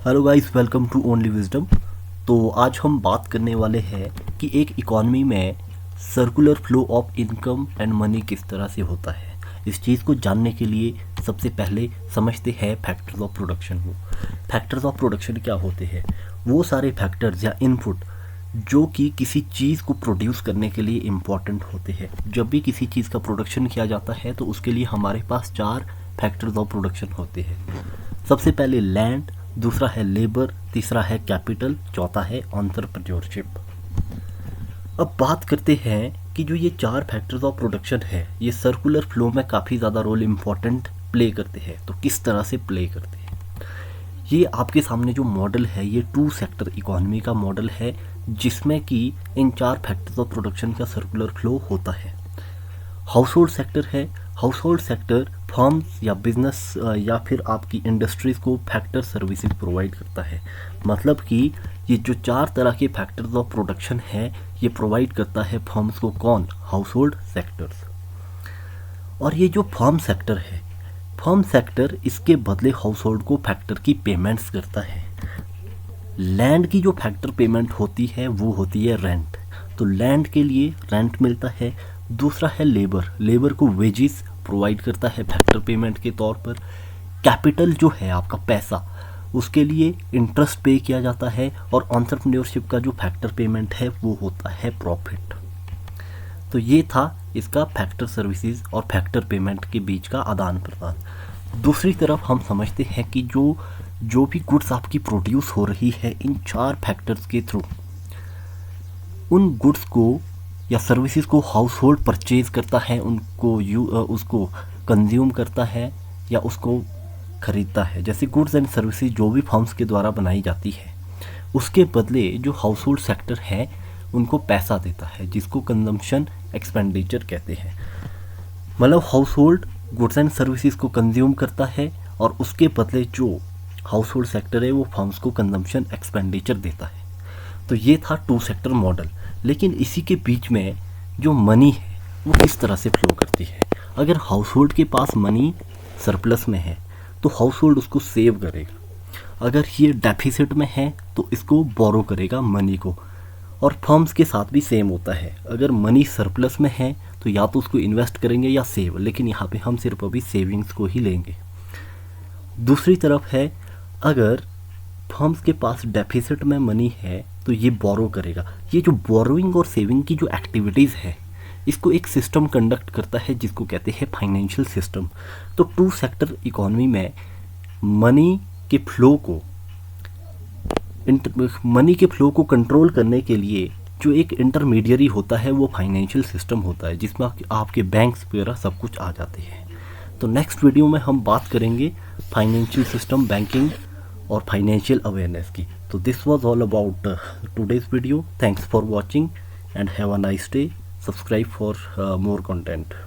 Hello guys, welcome to only wisdom. तो आज हम बात करने वाले हैं कि एक इकॉनमी में circular flow of income and money किस तरह से होता है। इस चीज़ को जानने के लिए सबसे पहले समझते हैं फैक्टर्स ऑफ प्रोडक्शन को। फैक्टर्स ऑफ प्रोडक्शन क्या होते हैं? वो सारे फैक्टर्स या इनपुट जो कि किसी चीज़ को प्रोड्यूस करने के लिए इम्पॉर्टेंट होते हैं। जब भी किसी चीज़ का प्रोडक्शन किया जाता है तो उसके लिए हमारे पास 4 फैक्टर्स ऑफ प्रोडक्शन होते हैं। सबसे पहले लैंड, दूसरा है लेबर, तीसरा है कैपिटल, चौथा है एंटरप्रेन्योरशिप। अब बात करते हैं कि जो ये 4 फैक्टर्स ऑफ प्रोडक्शन है ये सर्कुलर फ्लो में काफ़ी ज़्यादा रोल इम्पॉर्टेंट प्ले करते हैं। तो किस तरह से प्ले करते हैं? ये आपके सामने जो मॉडल है ये 2 सेक्टर इकोनॉमी का मॉडल है, जिसमें कि इन 4 फैक्टर्स ऑफ प्रोडक्शन का सर्कुलर फ्लो होता है। हाउस होल्ड सेक्टर है। हाउस होल्ड सेक्टर फर्म्स या बिजनेस या फिर आपकी इंडस्ट्रीज़ को फैक्टर सर्विसेज प्रोवाइड करता है। मतलब कि ये जो 4 तरह के फैक्टर्स ऑफ प्रोडक्शन है ये प्रोवाइड करता है फर्म्स को। कौन? House hold sectors. और ये जो फर्म सेक्टर है, फर्म सेक्टर इसके बदले हाउस होल्ड को फैक्टर की पेमेंट्स करता है। लैंड की जो फैक्टर पेमेंट होती है वो होती है रेंट। तो लैंड के लिए रेंट मिलता है। दूसरा है लेबर, लेबर को वेजेस प्रोवाइड करता है फैक्टर पेमेंट के तौर पर। कैपिटल जो है आपका पैसा, उसके लिए इंटरेस्ट पे किया जाता है। और एंटरप्रेन्योरशिप का जो फैक्टर पेमेंट है वो होता है प्रॉफिट। तो ये था इसका फैक्टर सर्विसेज और फैक्टर पेमेंट के बीच का आदान प्रदान। दूसरी तरफ हम समझते हैं कि जो भी गुड्स आपकी प्रोड्यूस हो रही है इन 4 फैक्टर्स के थ्रू, उन गुड्स को या सर्विसेज को हाउस होल्ड परचेज करता है, उसको कंज्यूम करता है या उसको खरीदता है। जैसे गुड्स एंड सर्विसेज जो भी फर्म्स के द्वारा बनाई जाती है उसके बदले जो हाउस होल्ड सेक्टर है उनको पैसा देता है, जिसको कंजम्पशन एक्सपेंडिचर कहते हैं। मतलब house hold goods and services को कंज्यूम करता है और उसके बदले जो हाउस होल्ड सेक्टर है वो फर्म्स को कंजम्पशन एक्सपेंडिचर देता है। तो ये था 2 सेक्टर मॉडल। लेकिन इसी के बीच में जो मनी है वो किस तरह से फ्लो करती है। अगर हाउस होल्ड के पास मनी सरप्लस में है तो हाउस होल्ड उसको सेव करेगा। अगर ये डेफिसिट में है तो इसको बोरो करेगा मनी को। और फर्म्स के साथ भी सेम होता है। अगर मनी सरप्लस में है तो या तो उसको इन्वेस्ट करेंगे या सेव, लेकिन यहाँ पे हम सिर्फ अभी सेविंग्स को ही लेंगे। दूसरी तरफ है, अगर फर्म्स के पास डेफिसिट में मनी है तो ये बोरो करेगा। ये जो बोरोइंग और सेविंग की जो एक्टिविटीज़ है इसको एक सिस्टम कंडक्ट करता है जिसको कहते हैं फाइनेंशियल सिस्टम। तो 2 सेक्टर इकोनॉमी में मनी के फ्लो को कंट्रोल करने के लिए जो एक इंटरमीडियरी होता है वो फाइनेंशियल सिस्टम होता है, जिसमें आपके बैंक्स वगैरह सब कुछ आ जाते हैं। तो नेक्स्ट वीडियो में हम बात करेंगे फाइनेंशियल सिस्टम, बैंकिंग और फाइनेंशियल अवेयरनेस की। तो this was all about today's video. Thanks for watching and have a nice day. Subscribe for more content.